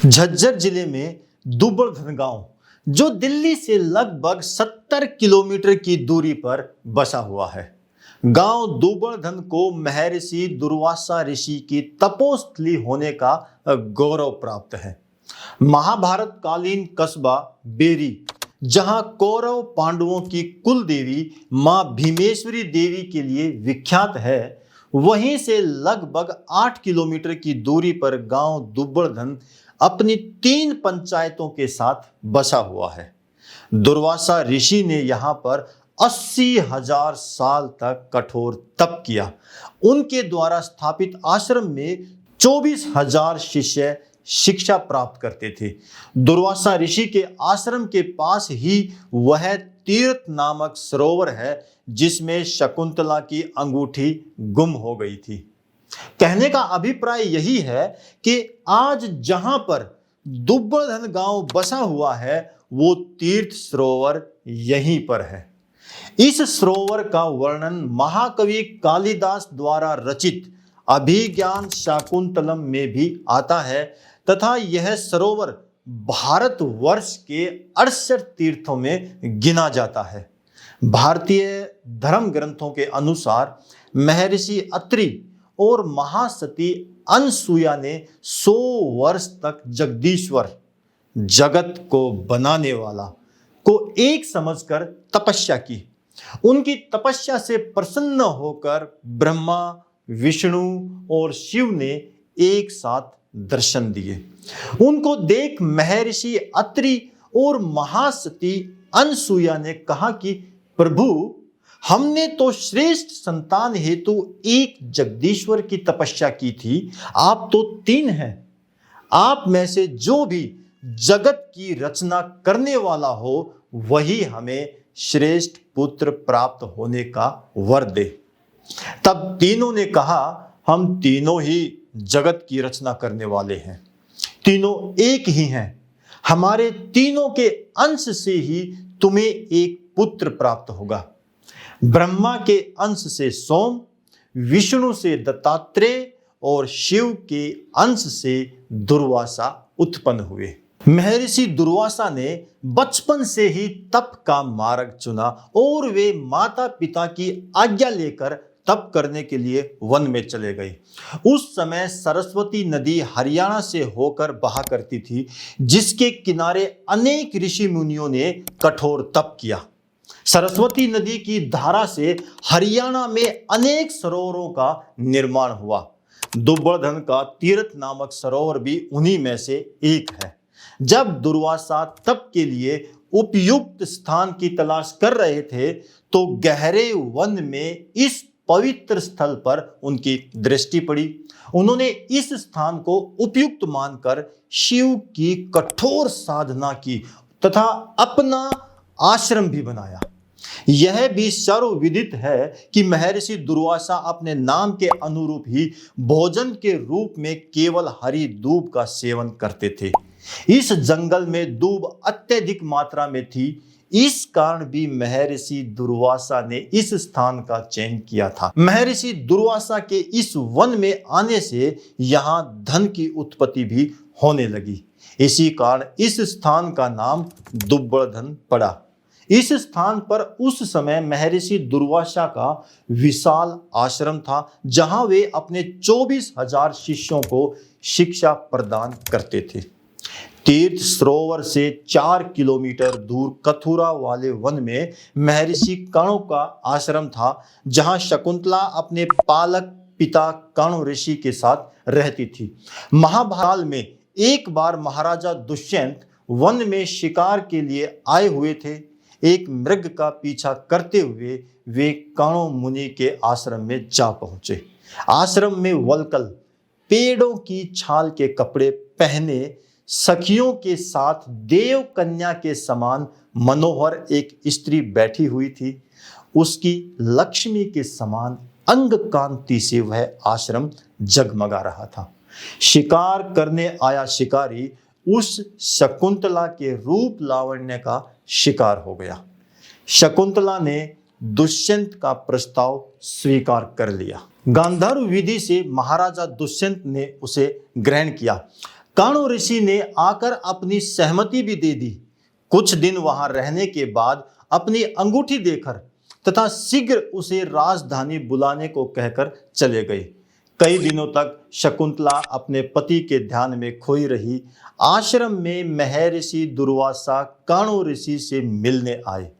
झज्जर जिले में दुबड़धन गांव जो दिल्ली से लगभग 70 किलोमीटर की दूरी पर बसा हुआ है। गांव दुबड़धन को महर्षि दुर्वासा ऋषि की तपोस्थली होने का गौरव प्राप्त है। महाभारत कालीन कस्बा बेरी, जहां कौरव पांडवों की कुल देवी मां भीमेश्वरी देवी के लिए विख्यात है, वहीं से लगभग 8 किलोमीटर की दूरी पर गांव दुबड़धन अपनी 3 पंचायतों के साथ बसा हुआ है। दुर्वासा ऋषि ने यहाँ पर 80,000 साल तक कठोर तप किया। उनके द्वारा स्थापित आश्रम में 24,000 शिष्य शिक्षा प्राप्त करते थे। दुर्वासा ऋषि के आश्रम के पास ही वह तीर्थ नामक सरोवर है, जिसमें शकुंतला की अंगूठी गुम हो गई थी। कहने का अभिप्राय यही है कि आज जहां पर दुबड़धन गांव बसा हुआ है, वो तीर्थ सरोवर यहीं पर है। इस सरोवर का वर्णन महाकवि कालिदास द्वारा रचित अभिज्ञान शाकुंतलम में भी आता है तथा यह सरोवर भारतवर्ष के 68 तीर्थों में गिना जाता है। भारतीय धर्म ग्रंथों के अनुसार महर्षि अत्रि और महासती अनसुया ने 100 वर्ष तक जगदीश्वर, जगत को बनाने वाला, को एक समझकर तपस्या की। उनकी तपस्या से प्रसन्न होकर ब्रह्मा, विष्णु और शिव ने एक साथ दर्शन दिए। उनको देख महर्षि अत्रि और महासती अनसुया ने कहा कि प्रभु, हमने तो श्रेष्ठ संतान हेतु एक जगदीश्वर की तपस्या की थी, आप तो 3 हैं। आप में से जो भी जगत की रचना करने वाला हो, वही हमें श्रेष्ठ पुत्र प्राप्त होने का वर दे। तब तीनों ने कहा, हम तीनों ही जगत की रचना करने वाले हैं, तीनों एक ही हैं। हमारे तीनों के अंश से ही तुम्हें एक पुत्र प्राप्त होगा। ब्रह्मा के अंश से सोम, विष्णु से दत्तात्रेय और शिव के अंश से दुर्वासा उत्पन्न हुए। महर्षि दुर्वासा ने बचपन से ही तप का मार्ग चुना और वे माता पिता की आज्ञा लेकर तप करने के लिए वन में चले गए। उस समय सरस्वती नदी हरियाणा से होकर बहा करती थी, जिसके किनारे अनेक ऋषि मुनियों ने कठोर तप किया। सरस्वती नदी की धारा से हरियाणा में अनेक सरोवरों का निर्माण हुआ। दुबड़धन का तीर्थ नामक सरोवर भी उन्हीं में से एक है। जब दुर्वासा तप के लिए उपयुक्त स्थान की तलाश कर रहे थे, तो गहरे वन में इस पवित्र स्थल पर उनकी दृष्टि पड़ी। उन्होंने इस स्थान को उपयुक्त मानकर शिव की कठोर साधना की तथा अपना आश्रम भी बनाया। यह भी सर्वविदित है कि महर्षि दुर्वासा अपने नाम के अनुरूप ही भोजन के रूप में केवल हरी दूब का सेवन करते थे। इस जंगल में दूब अत्यधिक मात्रा में थी, इस कारण भी महर्षि दुर्वासा ने इस स्थान का चयन किया था। महर्षि दुर्वासा के इस वन में आने से यहाँ धन की उत्पत्ति भी होने लगी। इसी कारण इस स्थान का नाम दुबड़धन पड़ा। इस स्थान पर उस समय महर्षि दुर्वासा का विशाल आश्रम था, जहां वे अपने 24,000 शिष्यों को शिक्षा प्रदान करते थे। तीर्थ सरोवर से 4 किलोमीटर दूर कथुरा वाले वन में महर्षि कणों का आश्रम था, जहां शकुंतला अपने पालक पिता कण्व ऋषि के साथ रहती थी। महाभारत में एक बार महाराजा दुष्यंत वन में शिकार के लिए आए हुए थे। एक मृग का पीछा करते हुए वे कण्व मुनि के आश्रम में जा पहुंचे। आश्रम में वल्कल, पेड़ों की छाल के कपड़े पहने सखियों के साथ देव कन्या के समान मनोहर एक स्त्री बैठी हुई थी। उसकी लक्ष्मी के समान अंग कांति से वह आश्रम जगमगा रहा था। शिकार करने आया शिकारी उस शकुंतला के रूप लावण्य का शिकार हो गया। शकुंतला ने दुष्यंत का प्रस्ताव स्वीकार कर लिया। गांधर्व विधि से महाराजा दुष्यंत ने उसे ग्रहण किया। काणो ऋषि ने आकर अपनी सहमति भी दे दी। कुछ दिन वहां रहने के बाद अपनी अंगूठी देकर तथा शीघ्र उसे राजधानी बुलाने को कहकर चले गए। कई दिनों तक शकुंतला अपने पति के ध्यान में खोई रही। आश्रम में महर्षि दुर्वासा काणो ऋषि से मिलने आए।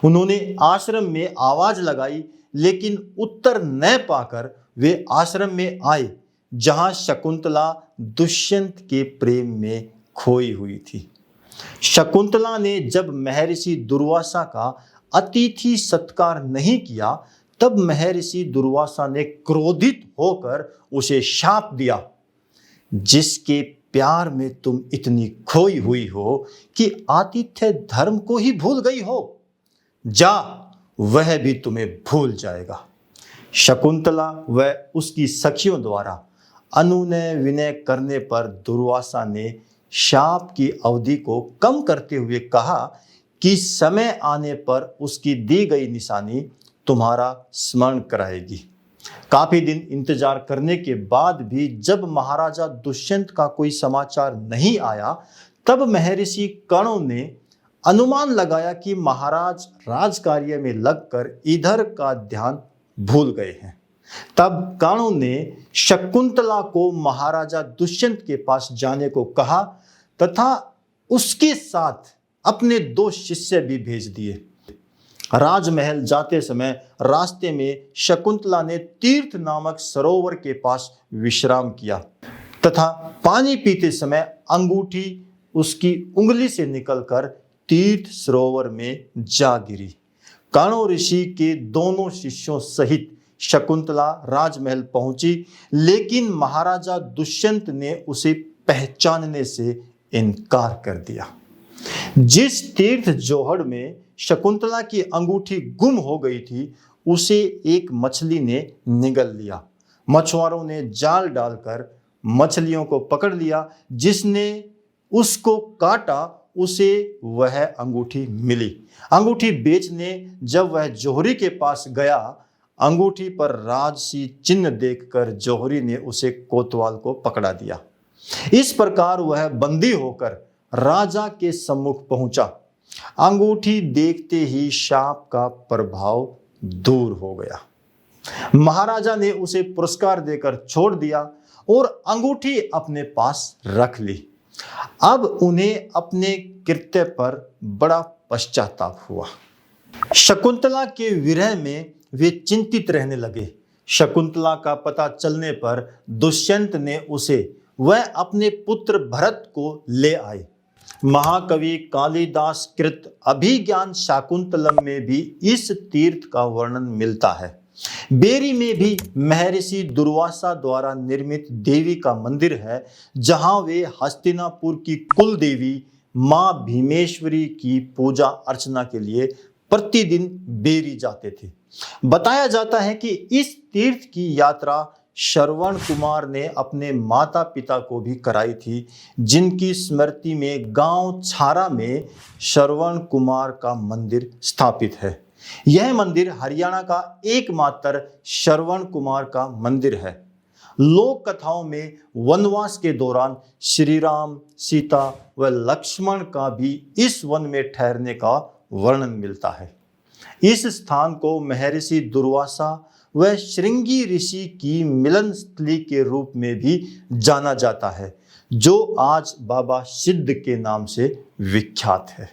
उन्होंने आश्रम में आवाज लगाई, लेकिन उत्तर न पाकर वे आश्रम में आए जहां शकुंतला दुष्यंत के प्रेम में खोई हुई थी। शकुंतला ने जब महर्षि दुर्वासा का अतिथि सत्कार नहीं किया, तब महर्षि दुर्वासा ने क्रोधित होकर उसे शाप दिया, जिसके प्यार में तुम इतनी खोई हुई हो कि आतिथ्य धर्म को ही भूल गई हो, जा वह भी तुम्हें भूल जाएगा। शकुंतला व उसकी सखियों द्वारा अनुनय विनय करने पर दुर्वासा ने शाप की अवधि को कम करते हुए कहा कि समय आने पर उसकी दी गई निशानी तुम्हारा स्मरण कराएगी। काफी दिन इंतजार करने के बाद भी जब महाराजा दुष्यंत का कोई समाचार नहीं आया, तब महर्षि कर्ण ने अनुमान लगाया कि महाराज राजकार्य में लगकर इधर का ध्यान भूल गए हैं। तब काणो ने शकुंतला को महाराजा दुष्यंत के पास जाने को कहा तथा उसके साथ अपने 2 शिष्य भी भेज दिए। राजमहल जाते समय रास्ते में शकुंतला ने तीर्थ नामक सरोवर के पास विश्राम किया तथा पानी पीते समय अंगूठी उसकी उंगली से निकलकर तीर्थ सरोवर में जा गिरी। काणो ऋषि के दोनों शिष्यों सहित शकुंतला राजमहल पहुंची, लेकिन महाराजा दुष्यंत ने उसे पहचानने से इनकार कर दिया। जिस तीर्थ जोहड़ में शकुंतला की अंगूठी गुम हो गई थी, उसे एक मछली ने निगल लिया। मछुआरों ने जाल डालकर मछलियों को पकड़ लिया। जिसने उसको काटा उसे वह अंगूठी मिली। अंगूठी बेचने जब वह जौहरी के पास गया, अंगूठी पर राजसी चिन्ह देखकर जौहरी ने उसे कोतवाल को पकड़ा दिया। इस प्रकार वह बंदी होकर राजा के सम्मुख पहुंचा। अंगूठी देखते ही शाप का प्रभाव दूर हो गया। महाराजा ने उसे पुरस्कार देकर छोड़ दिया और अंगूठी अपने पास रख ली। अब उन्हें अपने कृत्य पर बड़ा पश्चाताप हुआ। शकुंतला के विरह में वे चिंतित रहने लगे। शकुंतला का पता चलने पर दुष्यंत ने उसे वह अपने पुत्र भरत को ले आए। महाकवि कालिदास कृत अभिज्ञान शाकुंतलम में भी इस तीर्थ का वर्णन मिलता है। बेरी में भी महर्षि दुर्वासा द्वारा निर्मित देवी का मंदिर है, जहां वे हस्तिनापुर की कुल देवी मां भीमेश्वरी की पूजा अर्चना के लिए प्रतिदिन बेरी जाते थे। बताया जाता है कि इस तीर्थ की यात्रा श्रवण कुमार ने अपने माता पिता को भी कराई थी, जिनकी स्मृति में गांव छारा में श्रवण कुमार का मंदिर स्थापित है। यह मंदिर हरियाणा का एकमात्र श्रवण कुमार का मंदिर है। लोक कथाओं में वनवास के दौरान श्री राम, सीता व लक्ष्मण का भी इस वन में ठहरने का वर्णन मिलता है। इस स्थान को महर्षि दुर्वासा व श्रृंगी ऋषि की मिलन स्थली के रूप में भी जाना जाता है, जो आज बाबा सिद्ध के नाम से विख्यात है।